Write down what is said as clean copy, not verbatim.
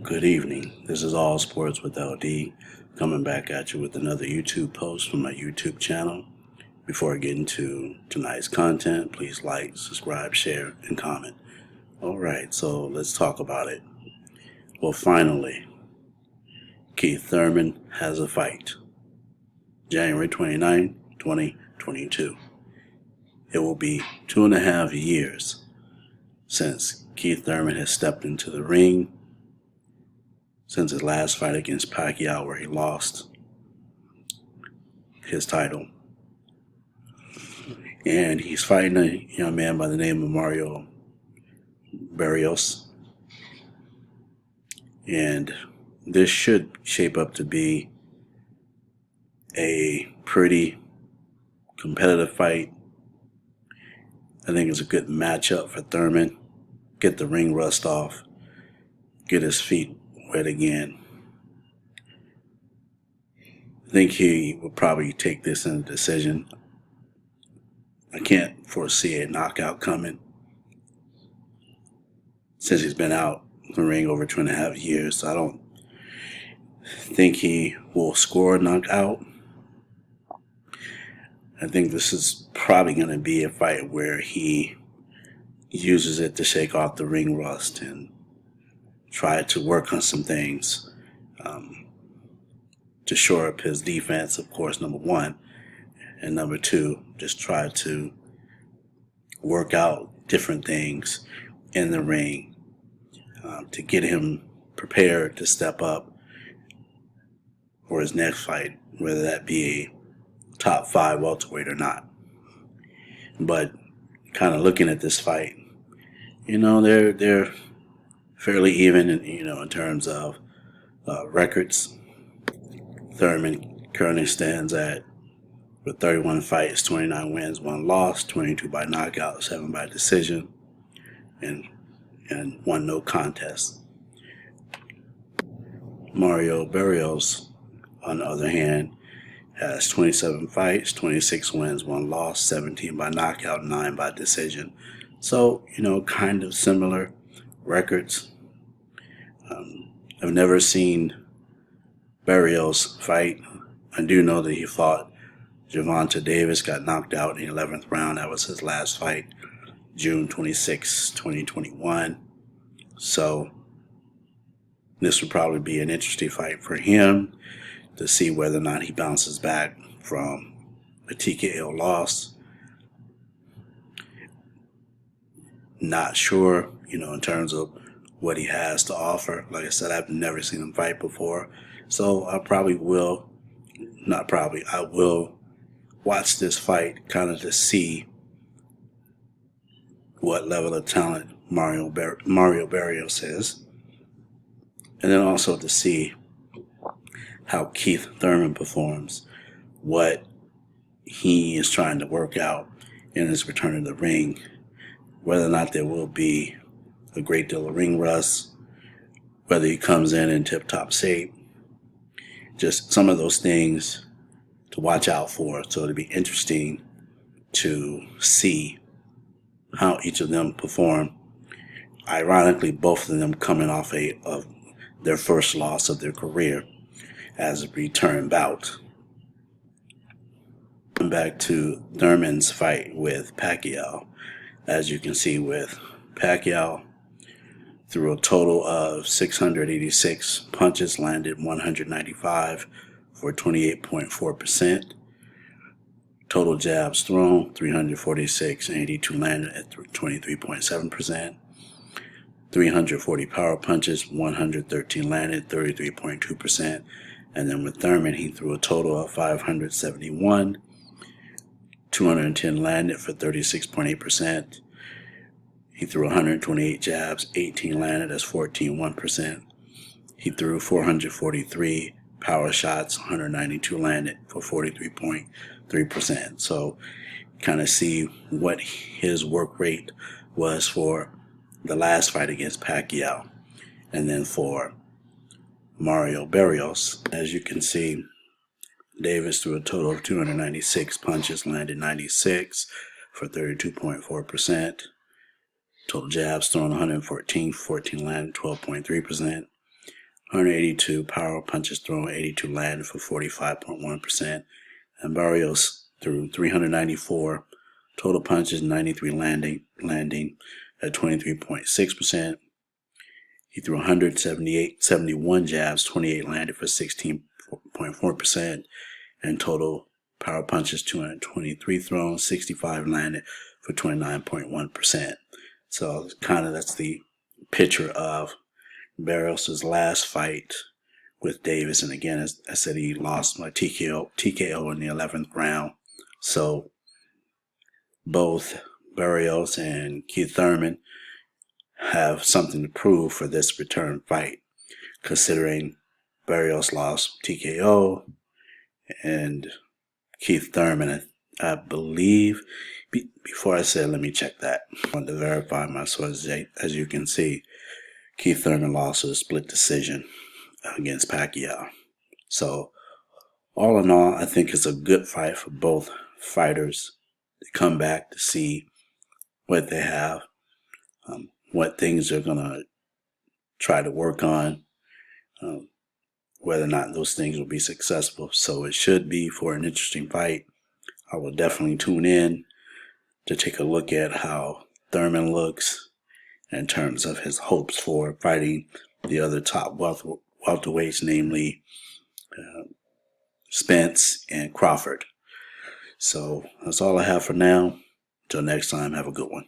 Good evening. This is All Sports with LD, coming back at you with another YouTube post from my YouTube channel. Before I get into tonight's content, please like, subscribe, share, and comment. Alright, so let's talk about it. Well, finally, Keith Thurman has a fight. January 29, 2022. It will be 2.5 years since Keith Thurman has stepped into the ring since his last fight against Pacquiao, where he lost his title. And he's fighting a young man by the name of Barrios. And this should shape up to be a pretty competitive fight. I think it's a good matchup for Thurman. Get the ring rust off. Get his feet wet again. I think he will probably take this in a decision. I can't foresee a knockout coming since he's been out the ring over 2.5 years. So I don't think he will score a knockout. I think this is probably going to be a fight where he uses it to shake off the ring rust and try to work on some things to shore up his defense, of course, number one. And number two, just try to work out different things in the ring to get him prepared to step up for his next fight, whether that be a top 5 welterweight or not. But kind of looking at this fight, they're fairly even in terms of records. Thurman currently stands at, with 31 fights, 29 wins, 1 loss, 22 by knockout, 7 by decision, and 1 no contest. Mario Barrios, on the other hand, has 27 fights, 26 wins, 1 loss, 17 by knockout, 9 by decision. So, kind of similar records. I've never seen Barrios fight. I do know that he fought Gervonta Davis, got knocked out in the 11th round. That was his last fight, June 26, 2021. So this would probably be an interesting fight for him to see whether or not he bounces back from a TKO loss. Not sure, in terms of what he has to offer. Like I said, I've never seen him fight before. So I will watch this fight kind of to see what level of talent Mario Barrios is. And then also to see how Keith Thurman performs, what he is trying to work out in his return to the ring, whether or not there will be a great deal of ring rust, whether he comes in tip-top shape. Just some of those things to watch out for. So it'll be interesting to see how each of them perform. Ironically, both of them coming off of their first loss of their career as a return bout. Back to Thurman's fight with Pacquiao. As you can see, with Pacquiao, threw a total of 686 punches, landed 195 for 28.4%. Total jabs thrown, 346, and 82 landed at 23.7%. 340 power punches, 113 landed, 33.2%. And then with Thurman, he threw a total of 571, 210 landed for 36.8%. He threw 128 jabs, 18 landed, that's 14.1%. He threw 443 power shots, 192 landed for 43.3%. So kind of see what his work rate was for the last fight against Pacquiao. And then for Mario Barrios, as you can see, Davis threw a total of 296 punches, landed 96 for 32.4%. Total jabs thrown 114, 14 landed, 12.3%. 182 power punches thrown, 82 landed for 45.1%. And Barrios threw 394 total punches, 93 landing at 23.6%. He threw 71 jabs, 28 landed for 16.4%. And total power punches, 223 thrown, 65 landed for 29.1%. So that's the picture of Barrios' last fight with Davis. And again, as I said, he lost by TKO in the 11th round. So both Barrios and Keith Thurman have something to prove for this return fight, considering Barrios lost TKO and Keith Thurman, I believe. Before I say it, let me check that. I want to verify my sources. As you can see, Keith Thurman lost a split decision against Pacquiao. So, all in all, I think it's a good fight for both fighters to come back to see what they have, what things they're going to try to work on, whether or not those things will be successful. So it should be for an interesting fight. I will definitely tune in to take a look at how Thurman looks in terms of his hopes for fighting the other top welterweights, namely Spence and Crawford. So that's all I have for now. Until next time, have a good one.